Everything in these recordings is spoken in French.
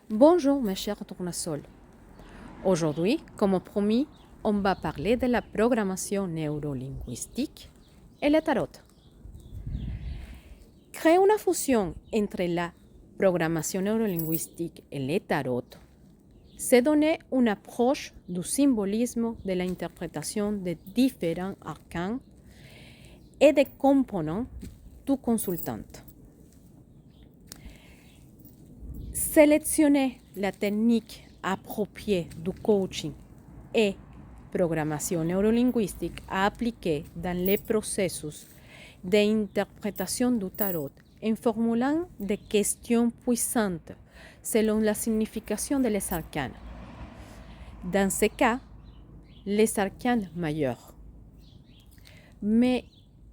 Bonjour mes chers tournesols. Aujourd'hui, comme promis, on va parler de la programmation neurolinguistique et le tarot. Créer une fusion entre la programmation neurolinguistique et le tarot, c'est donner une approche du symbolisme de l'interprétation de différents arcanes et des composants du consultant. Sélectionner la technique appropriée du coaching et programmation neurolinguistique à appliquer dans les processus d'interprétation du tarot en formulant des questions puissantes selon la signification de les arcanes. Dans ce cas, les arcanes majeurs. Mais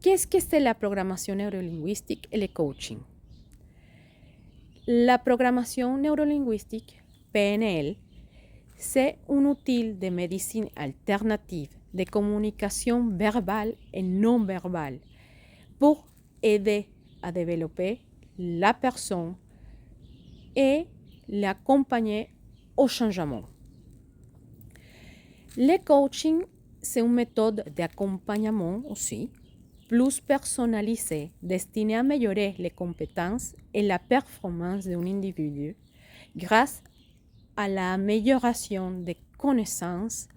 qu'est-ce que c'est la programmation neurolinguistique et le coaching? La programmation neurolinguistique, PNL, c'est un outil de médecine alternative de communication verbale et non verbale pour aider à développer la personne et l'accompagner au changement. Le coaching, c'est une méthode d'accompagnement aussi, plus personnalisée, destinée à améliorer les compétences et la performance d'un individu grâce à l'amélioration des connaissances,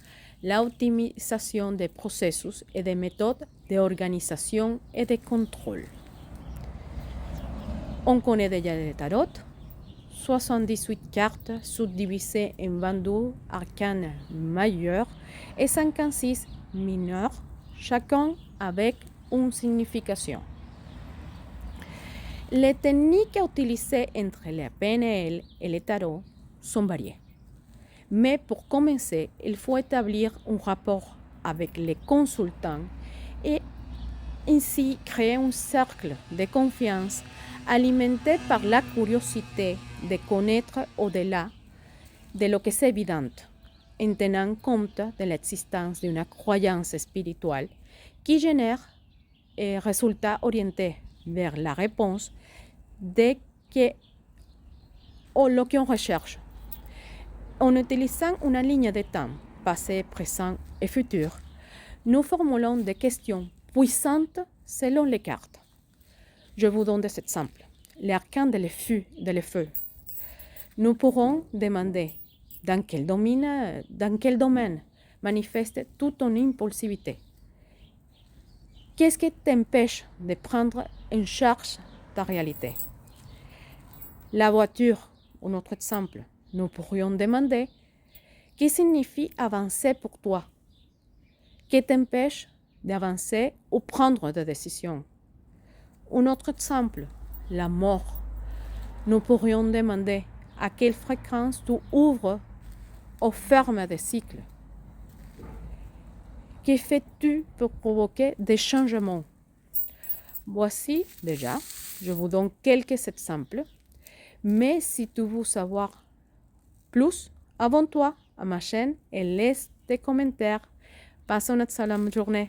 l'optimisation des processus et des méthodes d'organisation et de contrôle. On connaît déjà le tarot, 78 cartes subdivisées en 22 arcanes majeurs et 56 mineurs, chacun avec une signification. Les techniques utilisées entre la PNL et le tarot sont variées. Mais pour commencer, il faut établir un rapport avec les consultants et ainsi créer un cercle de confiance alimenté par la curiosité de connaître au-delà de lo que c'est évident, en tenant compte de l'existence d'une croyance spirituelle qui génère un résultat orienté vers la réponse de lo qu'on recherche. En utilisant une ligne de temps, passé, présent et futur, nous formulons des questions puissantes selon les cartes. Je vous donne des exemples. L'arcane de feu. Nous pourrons demander dans quel domaine manifeste toute ton impulsivité. Qu'est-ce qui t'empêche de prendre en charge ta réalité? La voiture, un autre exemple. Nous pourrions demander qu'est-ce que signifie avancer pour toi? Qu'est-ce qui t'empêche d'avancer ou prendre des décisions? Un autre exemple, la mort. Nous pourrions demander à quelle fréquence tu ouvres ou fermes des cycles. Que fais-tu pour provoquer des changements? Voici déjà, je vous donne quelques exemples, mais si tu veux savoir plus, abonne-toi à ma chaîne et laisse des commentaires. Passe une excellente journée.